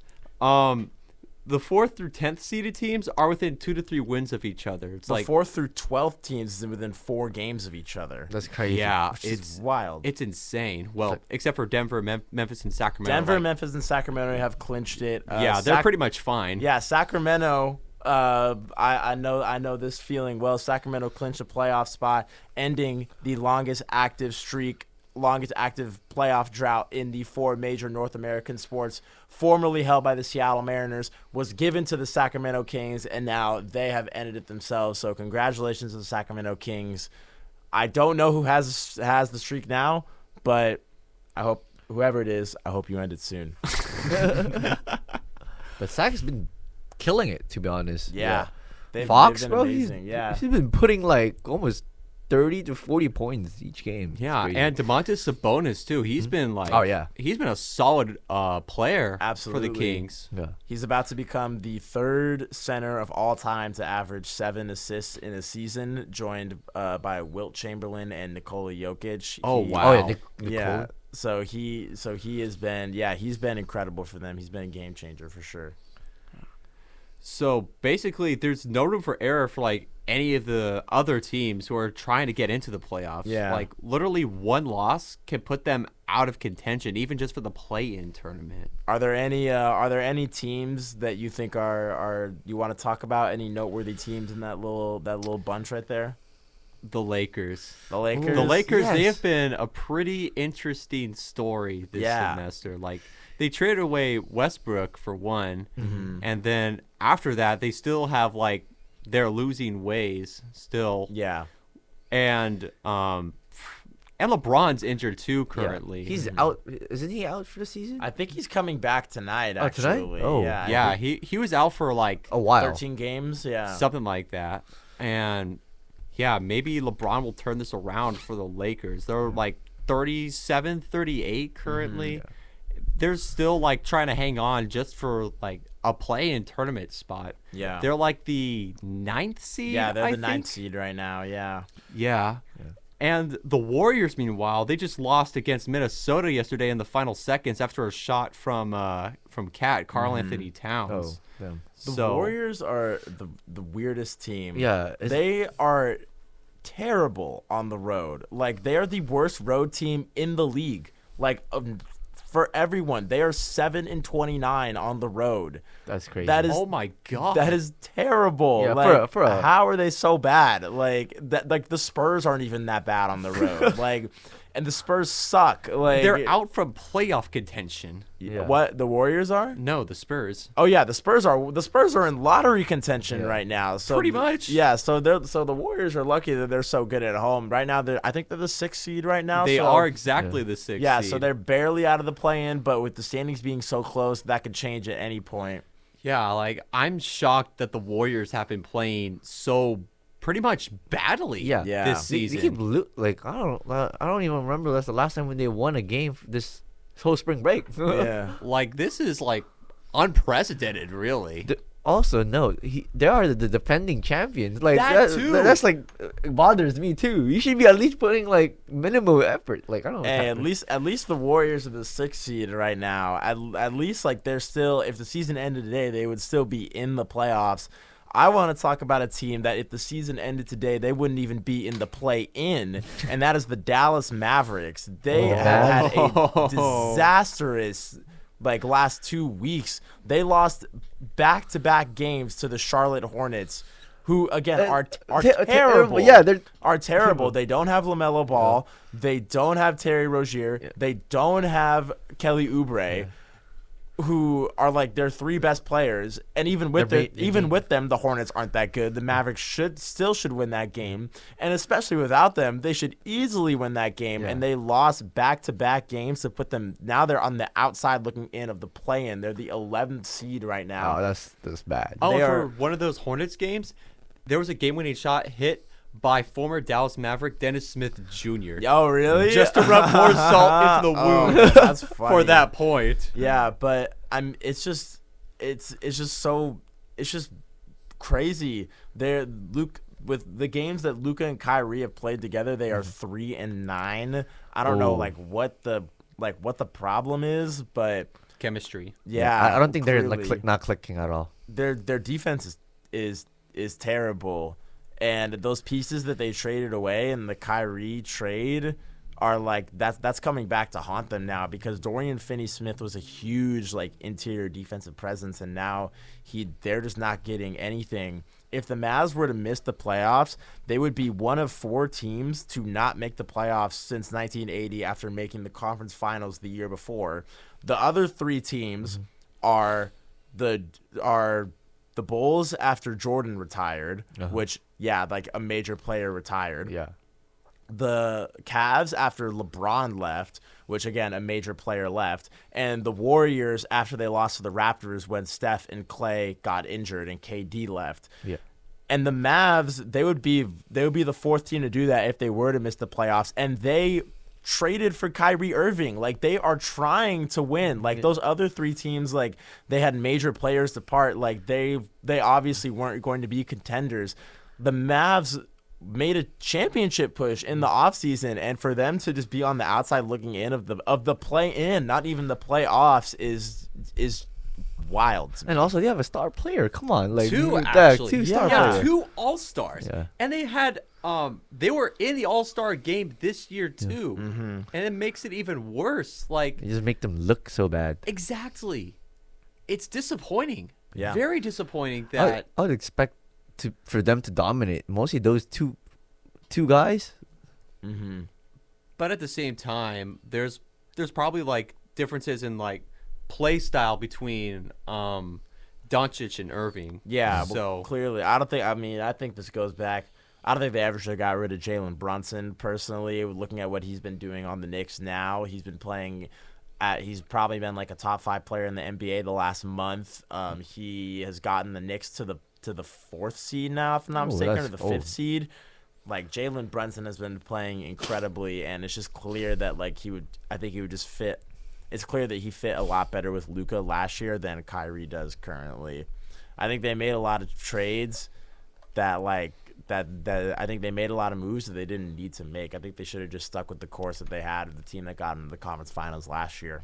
the 4th through 10th seeded teams are within 2 to 3 wins of each other. It's
The
like
4th through 12th teams is within 4 games of each other.
That's crazy.
yeah,
Which
it's
is wild.
it's insane. Well,
like-
except for Denver, Memphis, and Sacramento.
Denver,
like,
Memphis, and Sacramento have clinched it.
yeah, they're pretty much fine.
Yeah, Sacramento. I know this feeling well. Sacramento clinched a playoff spot, ending the longest active playoff drought in the 4 major North American sports, formerly held by the Seattle Mariners, was given to the Sacramento Kings, and now they have ended it themselves. So congratulations to the Sacramento Kings. I don't know who has the streak now, but I hope whoever it is, I hope you end it soon.
But Sac's been killing it, to be honest.
Yeah.
Fox,
they've been
bro,
amazing. Yeah.
he's been putting like almost 30 to 40 points each game. It's
Yeah,
crazy.
and DeMontis Sabonis too. He's been like,
Oh, yeah.
he's been a solid player for
Absolutely.
the Kings.
yeah.
He's about to become the 3rd center of all time to average 7 assists in a season, joined by Wilt Chamberlain and Nikola Jokic.
Oh,
He-
wow.
Oh yeah, Nicole.
Yeah. So he has been he's been incredible for them. He's been a game changer for sure.
So basically, there's no room for error for like any of the other teams who are trying to get into the playoffs.
Yeah.
Like literally one loss can put them out of contention, even just for the play-in tournament.
Are there any teams that you think are you want to talk about? Any noteworthy teams in that little bunch right there?
The Lakers.
The Lakers.
The Lakers, they
yes.
have been a pretty interesting story this
Yeah.
semester. Like they traded away Westbrook for one,
Mm-hmm.
and then after that, they still have like their losing ways still.
Yeah.
And LeBron's injured too currently.
Yeah. He's out. Isn't he out for the season?
I think he's coming back tonight,
Oh, tonight?
actually.
Oh.
Yeah.
Yeah, he was out for like
A while.
13 games. Yeah.
something like that. And yeah, maybe LeBron will turn this around for the Lakers. They're like 37, 38 currently. They're still like trying to hang on just for like a play-in tournament spot.
Yeah.
They're like the 9th seed.
Yeah, they're
I
the ninth
think.
seed right now. Yeah.
Yeah. And the Warriors, meanwhile, they just lost against Minnesota yesterday in the final seconds after a shot from Karl Anthony Towns.
Oh, damn.
The Warriors are the weirdest team.
Yeah.
They are terrible on the road. Like, they are the worst road team in the league. Like, for everyone, they are 7-29 on the road.
That's crazy.
That is
Oh my god.
that is terrible.
Yeah,
like,
for a-
how are they so bad? Like that. Like the Spurs aren't even that bad on the road. Like, and the Spurs suck. Like
They're out from playoff contention.
Yeah.
What the Warriors are?
No, the Spurs.
Oh yeah, the Spurs are in lottery contention right now. So
Pretty much.
Yeah, so the Warriors are lucky that they're so good at home. Right now I think they're the 6th seed right now.
They
so,
are exactly the 6th
Yeah,
seed.
so they're barely out of the play-in, but with the standings being so close, that could change at any point.
Yeah, like I'm shocked that the Warriors have been playing so pretty much badly
Yeah.
Yeah.
this
They
season.
keep I don't even remember that's the last time when they won a game this whole spring break.
Yeah.
Like this is like unprecedented, really.
Also, no, they are the defending champions. Like
That too.
That's like it bothers me too. You should be at least putting like minimum effort. Like I don't know.
Hey, at least the Warriors are the 6th seed right now. At least like they're still, if the season ended today, they would still be in the playoffs. I want to talk about a team that if the season ended today, they wouldn't even be in the play-in, and that is the Dallas Mavericks. They have had a disastrous like last 2 weeks. They lost back-to-back games to the Charlotte Hornets, who again are terrible.
Yeah, they're
are terrible. They don't have LaMelo Ball. They don't have Terry Rozier. They don't have Kelly Oubre, who are like their 3 best players. And even with them, the Hornets aren't that good. The Mavericks should win that game, and especially without them, they should easily win that game.
Yeah.
And they lost back-to-back games to put them. Now they're on the outside looking in of the play-in. They're the 11th seed right now.
Oh, that's bad.
Oh,
They
and
are-
for one of those Hornets games, there was a game-winning shot hit by former Dallas Maverick Dennis Smith Jr.
Oh, really?
Just to rub more salt into the wound
That's funny.
for that point.
Yeah, but it's just crazy. With the games that Luka and Kyrie have played together, they are 3-9. I don't know
Oh.
what the problem is, but
Chemistry.
yeah,
I don't think they're
clearly.
like not clicking at all.
Their defense is terrible, and those pieces that they traded away in the Kyrie trade are like that's coming back to haunt them now, because Dorian Finney-Smith was a huge like interior defensive presence, and now they're just not getting anything. If the Mavs were to miss the playoffs, they would be one of 4 teams to not make the playoffs since 1980 after making the conference finals the year before. The other 3 teams are the Bulls after Jordan retired, which like a major player retired.
Yeah.
The Cavs after LeBron left, which again a major player left, and the Warriors after they lost to the Raptors when Steph and Clay got injured and KD left.
Yeah.
And the Mavs, they would be the 4th team to do that if they were to miss the playoffs, and they traded for Kyrie Irving. Like, they are trying to win. Like, those other 3 teams, like, they had major players depart. Like, they obviously weren't going to be contenders. The Mavs made a championship push in the offseason, and for them to just be on the outside looking in of the play-in, not even the playoffs, is wild.
And also, they have a star player. Come on, like
2
yeah,
actually.
2 star
Yeah,
players.
2 All-Stars.
Yeah.
And they had they were in the All-Star game this year too. And it makes it even worse. Like,
They just make them look so bad.
exactly. It's disappointing.
Yeah.
Very disappointing that
I would expect for them to dominate. Mostly those two guys.
Mm-hmm.
but at the same time, there's probably like differences in like play style between Doncic and Irving.
Yeah,
So
well, clearly, I don't think. I mean, I think this goes back. I don't think they ever should have got rid of Jalen Brunson. Personally, looking at what he's been doing on the Knicks now, he's been playing. He's probably been like a top 5 player in the NBA the last month. He has gotten the Knicks to the 4th seed now, if I'm not mistaken, or the 5th seed. Like Jalen Brunson has been playing incredibly, and it's just clear that like I think he would just fit. It's clear that he fit a lot better with Luka last year than Kyrie does currently. I think they made a lot of trades that I think they made a lot of moves that they didn't need to make. I think they should have just stuck with the course that they had of the team that got into the conference finals last year.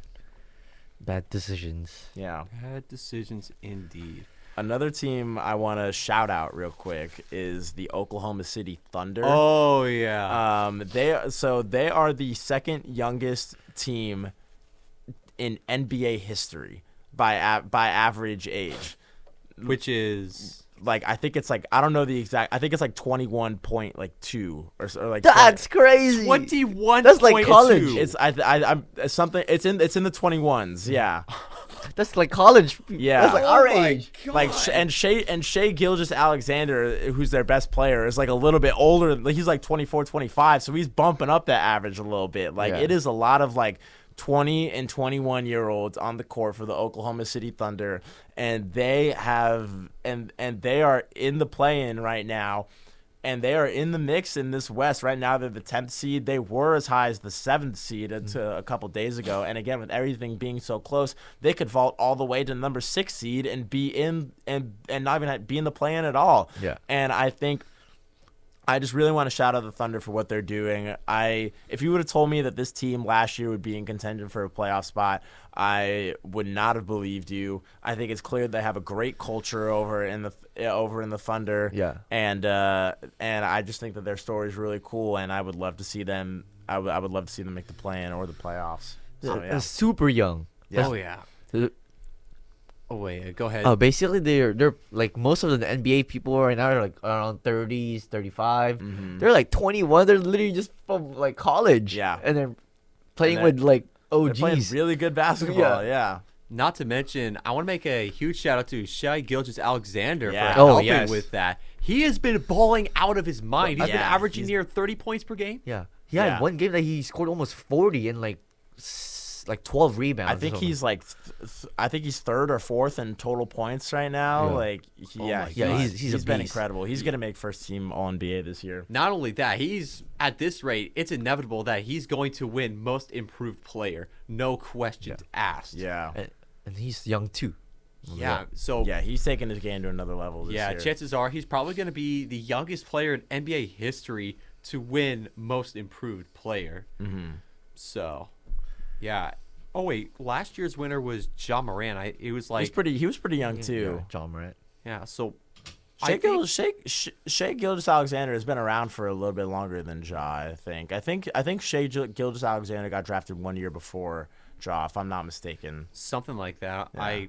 Bad decisions.
Yeah.
bad decisions indeed.
Another team I want to shout out real quick is the Oklahoma City Thunder.
Oh yeah.
They are the second youngest team in NBA history by average age,
Which is
like I think it's like I don't know the exact. I think it's like 21.2 or like
That's crazy.
21.
That's like college.
It's I'm something. It's in the 21s. Yeah.
That's like college.
Yeah.
That's like our age.
Like Shea Gilgeous-Alexander, who's their best player, is like a little bit older. Like he's like 24, 25, so he's bumping up that average a little bit. Like
Yeah.
it is a lot of like 20 and 21-year-olds on the court for the Oklahoma City Thunder, and they have and they are in the play-in right now. And they are in the mix in this West right now. They're the 10th seed. They were as high as the 7th seed until a couple days ago. And again, with everything being so close, they could vault all the way to number 6 seed and be in and not even be in the play-in at all.
Yeah.
And I think I just really want to shout out the Thunder for what they're doing. If you would have told me that this team last year would be in contention for a playoff spot, I would not have believed you. I think it's clear they have a great culture over in the Thunder.
Yeah.
And I just think that their story is really cool, and I would love to see them. I would love to see them make the play-in or the playoffs. So,
They're
yeah.
super young.
Oh yeah.
They're-
Oh wait, go ahead.
basically they're like most of the NBA people right now are like around 30s, 35.
Mhm.
They're like 21. They're literally just from like college.
Yeah.
And they're playing
And
with like
They're playing
OGs.
really good basketball. Yeah.
Not to mention, I want to make a huge shout out to Shai Gilgeous-Alexander
Yeah.
for
Oh,
helping
yes.
with that. He has been balling out of his mind. He's been
Yeah,
averaging
he's-
near 30 points per game.
Yeah. He had
Yeah.
one game that he scored almost 40 and like 12 rebounds.
I think he's like, I think he's 3rd or 4th in total points right now.
Yeah.
Like,
Oh
yeah,
my
God. He's a
been
beast.
incredible. He's gonna make first team All NBA this year.
Not only that, he's at this rate, it's inevitable that he's going to win Most Improved Player. No questions asked.
Yeah,
and he's young too.
Yeah. So
yeah, he's taking his game to another level this
yeah,
year.
chances are he's probably going to be the youngest player in NBA history to win Most Improved Player.
Mm-hmm.
So, yeah. Oh wait, last year's winner was Ja Morant. It was like
He was pretty young too.
John Morant.
yeah. So
Shea
I think-
Shea Gilgeous-Alexander has been around for a little bit longer than Ja. I think Shea Gilgeous-Alexander got drafted 1 year before Ja, if I'm not mistaken.
something like that.
Yeah.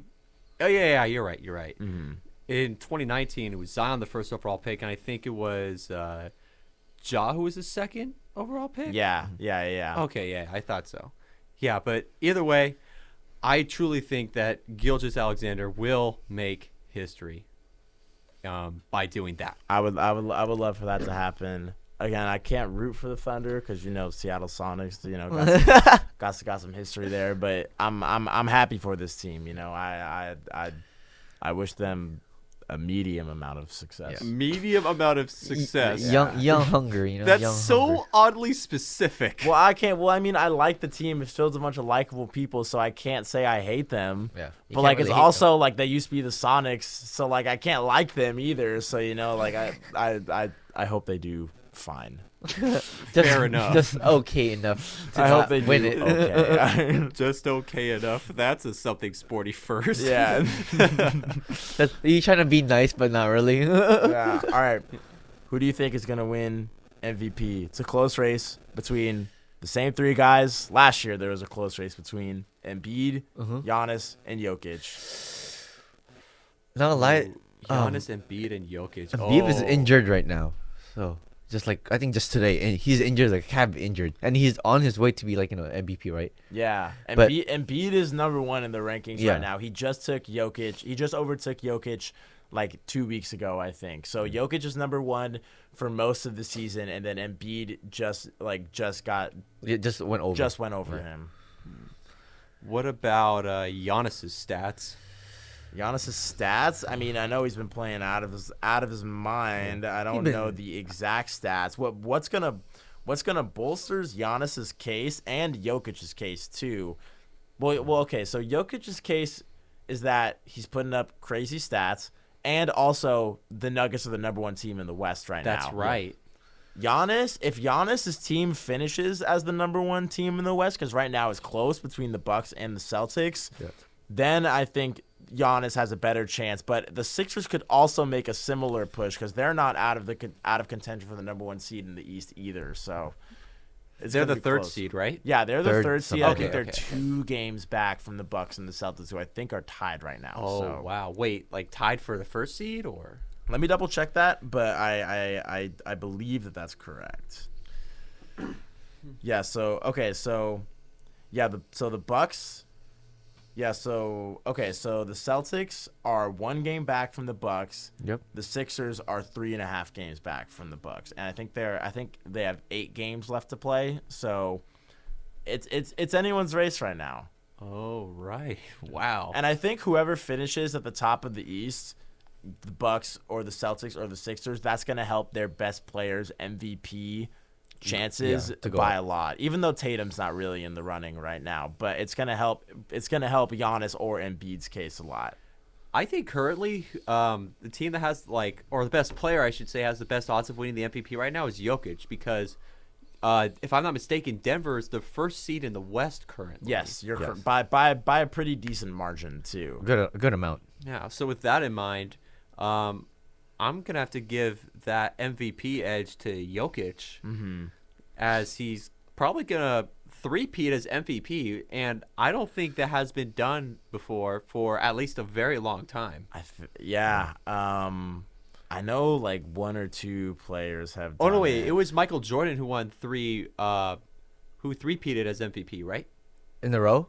Oh yeah, you're right.
Mm-hmm.
In 2019, it was Zion the first overall pick, and I think it was Ja who was the second overall pick.
Yeah.
Okay, yeah, I thought so. Yeah, but either way, I truly think that Gilgeous-Alexander will make history by doing that.
I would love for that to happen. Again, I can't root for the Thunder because Seattle Sonics, got some history there. But I'm happy for this team. I wish them a medium amount of success.
Medium amount of success.
Young hunger,
That's
young
so
hunger.
oddly specific.
Well, I can't. Well, I mean, I like the team. It's filled with a bunch of likable people, so I can't say I hate them.
Yeah. You
But
can't
like,
really
it's
hate
also like they used to be the Sonics, so like I can't like them either. So like I hope they do fine.
Fair enough.
Just okay enough to
I
not
hope they
win
do
it.
okay.
Just okay enough. That's a something sporty first.
Yeah.
You trying to be nice, but not really.
Yeah. All right. Who do you think is gonna win MVP? It's a close race between the same 3 guys. Last year there was a close race between Embiid, Giannis, and Jokic.
Not a lie.
Giannis, Embiid, and Jokic.
Embiid is
Oh.
injured right now, so just like I think just today, and he's injured, like have injured, and he's on his way to be like MVP, right?
Yeah,
But-
Embiid is number 1 in the rankings
Yeah.
right now. He just took Jokic. He just overtook Jokic like 2 weeks ago, I think. So Jokic is number 1 for most of the season, and then Embiid just went over
Yeah.
him.
What about Giannis's stats?
Giannis's stats. I mean, I know he's been playing out of his mind. I don't know the exact stats. What's gonna bolster Giannis's case and Jokic's case too? Well, okay. So Jokic's case is that he's putting up crazy stats, and also the Nuggets are the number 1 team in the West right now.
That's right.
Giannis, if Giannis's team finishes as the number 1 team in the West, because right now it's close between the Bucks and the Celtics, then I think Giannis has a better chance. But the Sixers could also make a similar push because they're not out of contention for the number 1 seed in the East either. So
They're the
be
3rd
close.
seed, right?
Yeah, they're the 3rd seed. I think they're
Okay.
2 games back from the Bucks and the Celtics, who I think are tied right now.
Oh,
so.
wow. Wait, like tied for the 1st seed or?
Let me double check that, but I believe that that's correct. Yeah. So the Bucks. Yeah. So the Celtics are 1 game back from the Bucks.
Yep.
The Sixers are 3.5 games back from the Bucks, and I think they have 8 games left to play. So it's anyone's race right now.
Oh, right. Wow.
And I think whoever finishes at the top of the East, the Bucks or the Celtics or the Sixers, that's going to help their best players' MVP chances
to go
by
up.
a lot. Even though Tatum's not really in the running right now, but it's going to help. It's going to help Giannis or Embiid's case a lot.
I think currently the team that has or the best player, I should say, has the best odds of winning the MVP right now is Jokic because if I'm not mistaken, Denver is the 1st seed in the West currently.
Yes, you're
Yes.
by a pretty decent margin too.
Good amount.
Yeah. So with that in mind, I'm gonna have to give that MVP edge to Jokic, as he's probably gonna three-peat as MVP, and I don't think that has been done before for at least a very long time.
I know like 1 or 2 players have.
Oh no,
done
wait! It was Michael Jordan who won who three-peated as MVP, right?
In a row?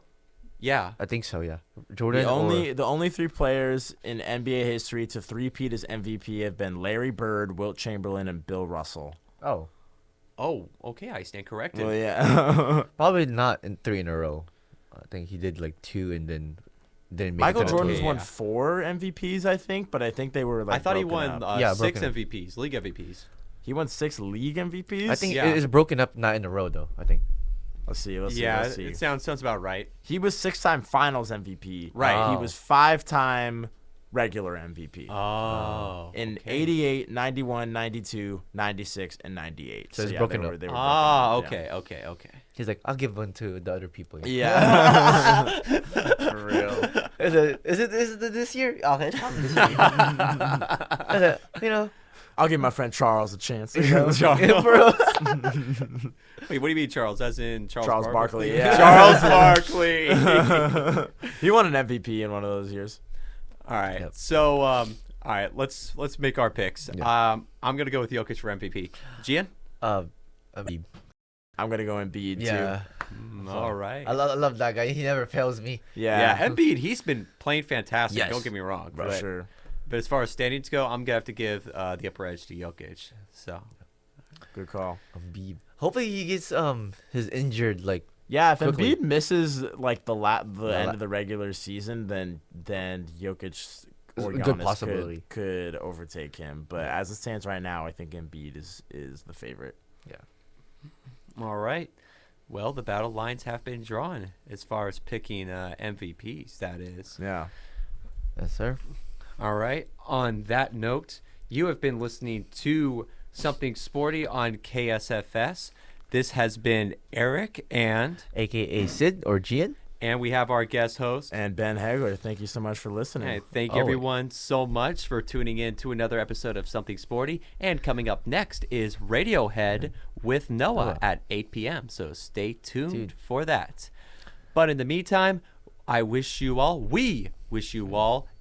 Yeah.
I think so, yeah. Jordan
The only 3 players in NBA history to three-peat as MVP have been Larry Bird, Wilt Chamberlain, and Bill Russell.
Oh.
Oh, okay. I stand corrected.
Well, yeah.
Probably not in 3 in a row. I think he did like 2 and then didn't make
Michael
it to the
Jordan's
total.
won 4 MVPs, I think, but I think they were like.
I thought he
broken
won
up.
6
broken up.
MVPs, league MVPs.
He won 6 league MVPs.
I think
Yeah.
it is broken up, not in a row though. I think.
Let's see.
Yeah, it sounds about right.
He was 6-time Finals MVP.
Right.
He
Oh.
was 5-time regular MVP.
Oh.
In
okay.
88, 91, 92, 96, and 98.
So it's
yeah,
broken
they
up.
were broken
Ah,
up, yeah.
okay.
He's like, I'll give one to the other people.
Yeah. For real.
Is it this year? Okay, it's probably this year.
I'll give my friend Charles a chance.
Charles.
Bro.
Wait, what do you mean, Charles? As in
Charles Barkley, yeah.
Charles Barkley.
He won an MVP in one of those years.
All right.
Yep.
So, all right, let's make our picks.
Yeah.
I'm gonna go with Jokic for MVP. Gian?
I mean,
I'm going to go Embiid,
yeah.
too.
All right.
I love that guy. He never fails me.
Yeah, Embiid, he's been playing fantastic.
Yes.
Don't get me wrong.
For
but,
sure.
but as far as standings go, I'm gonna have to give the upper edge to Jokic. So.
Good call.
Embiid. Hopefully he gets his injured like.
Yeah, if
Quickly.
Embiid misses like the end of the regular season, then Jokic or
A good
Giannis
possibility.
could overtake him. But as it stands right now, I think Embiid is the favorite.
Yeah.
All right. Well, the battle lines have been drawn as far as picking MVPs, that is.
Yeah.
Yes, sir.
All right. On that note, you have been listening to Something Sporty on KSFS. This has been Erik and
AKA Sid or Gian.
we have our guest host.
And Ben Heagler, thank you so much for listening.
And thank you everyone so much for tuning in to another episode of Something Sporty. And coming up next is Radiohead with Noah at 8 p.m. So stay tuned for that. But in the meantime, we wish you all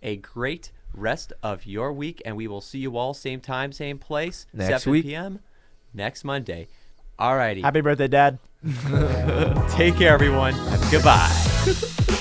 a great rest of your week. And we will see you all same time, same place,
Next
7
week.
p.m. next Monday. Alrighty.
Happy birthday, Dad.
Take care, everyone. Goodbye.